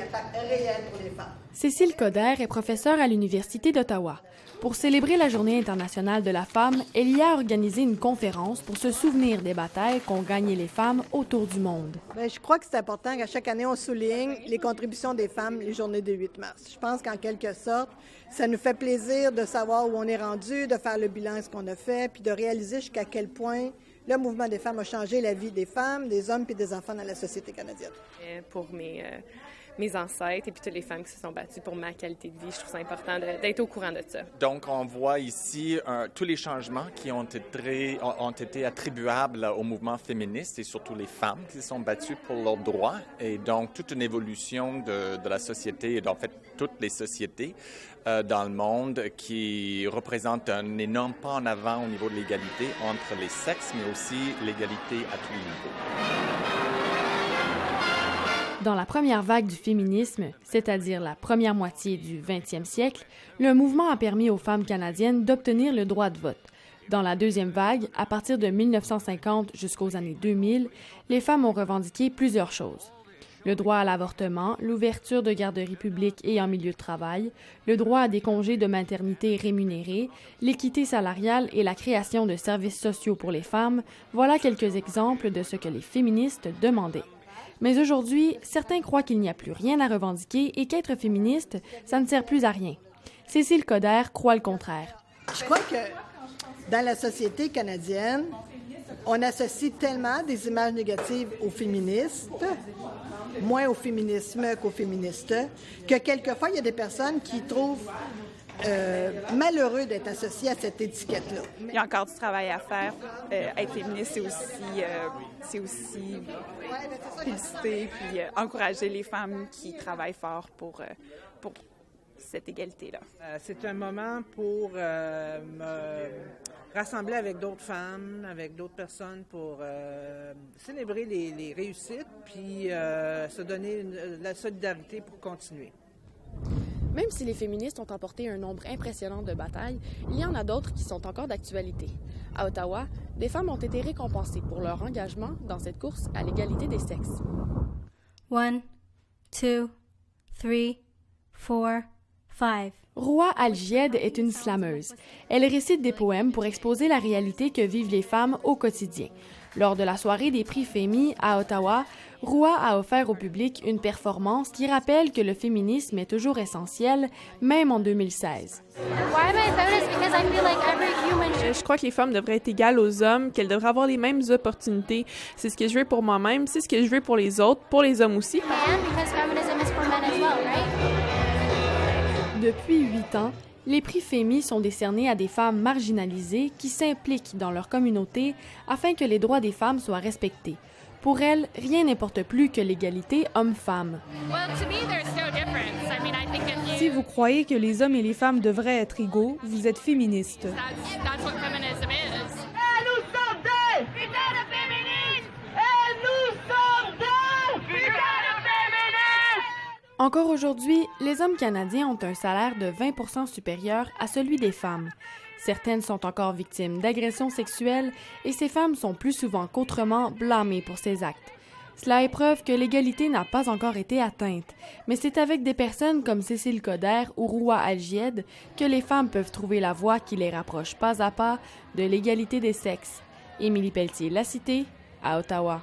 impact réel pour les femmes. Cécile Coder est professeure à l'Université d'Ottawa. Pour célébrer la Journée internationale de la femme, elle y a organisé une conférence pour se souvenir des batailles qu'ont gagnées les femmes autour du monde. Bien, je crois que c'est important qu'à chaque année, on souligne les contributions des femmes les journées du 8 mars. Je pense qu'en quelque sorte, ça nous fait plaisir de savoir où on est rendu, de faire le bilan de ce qu'on a fait, puis de réaliser jusqu'à quel point le mouvement des femmes a changé la vie des femmes, des hommes et des enfants dans la société canadienne. Pour mes ancêtres et puis toutes les femmes qui se sont battues pour ma qualité de vie, je trouve ça important d'être au courant de ça. Donc, on voit ici tous les changements qui ont été attribuables au mouvement féministe et surtout les femmes qui se sont battues pour leurs droits. Et donc, toute une évolution de la société et en fait toutes les sociétés dans le monde qui représente un énorme pas en avant au niveau de l'égalité entre les sexes, mais aussi l'égalité à tous les niveaux. Dans la première vague du féminisme, c'est-à-dire la première moitié du 20e siècle, le mouvement a permis aux femmes canadiennes d'obtenir le droit de vote. Dans la deuxième vague, à partir de 1950 jusqu'aux années 2000, les femmes ont revendiqué plusieurs choses. Le droit à l'avortement, l'ouverture de garderies publiques et en milieu de travail, le droit à des congés de maternité rémunérés, l'équité salariale et la création de services sociaux pour les femmes, voilà quelques exemples de ce que les féministes demandaient. Mais aujourd'hui, certains croient qu'il n'y a plus rien à revendiquer et qu'être féministe, ça ne sert plus à rien. Cécile Coder croit le contraire. Je crois que dans la société canadienne, on associe tellement des images négatives aux féministes, moins au féminisme qu'aux féministes, que quelquefois, il y a des personnes qui trouvent malheureux d'être associées à cette étiquette-là. Il y a encore du travail à faire. Être féministe, c'est aussi féliciter puis encourager les femmes qui travaillent fort pour cette égalité-là. C'est un moment pour me rassembler avec d'autres femmes, avec d'autres personnes pour célébrer les réussites puis se donner la solidarité pour continuer. Même si les féministes ont emporté un nombre impressionnant de batailles, il y en a d'autres qui sont encore d'actualité. À Ottawa, des femmes ont été récompensées pour leur engagement dans cette course à l'égalité des sexes. 1, 2, 3, 4, 5. Roua Algied est une slameuse. Elle récite des poèmes pour exposer la réalité que vivent les femmes au quotidien. Lors de la soirée des prix Fémi à Ottawa, Roua a offert au public une performance qui rappelle que le féminisme est toujours essentiel, même en 2016. Je crois que les femmes devraient être égales aux hommes, qu'elles devraient avoir les mêmes opportunités. C'est ce que je veux pour moi-même, c'est ce que je veux pour les autres, pour les hommes aussi. Depuis 8 ans, les prix Fémi sont décernés à des femmes marginalisées qui s'impliquent dans leur communauté afin que les droits des femmes soient respectés. Pour elles, rien n'importe plus que l'égalité homme-femme. Si vous croyez que les hommes et les femmes devraient être égaux, vous êtes féministe. Encore aujourd'hui, les hommes canadiens ont un salaire de 20% supérieur à celui des femmes. Certaines sont encore victimes d'agressions sexuelles et ces femmes sont plus souvent qu'autrement blâmées pour ces actes. Cela est preuve que l'égalité n'a pas encore été atteinte, mais c'est avec des personnes comme Cécile Coder ou Roua Algied que les femmes peuvent trouver la voie qui les rapproche pas à pas de l'égalité des sexes. Émilie Pelletier, La Cité, à Ottawa.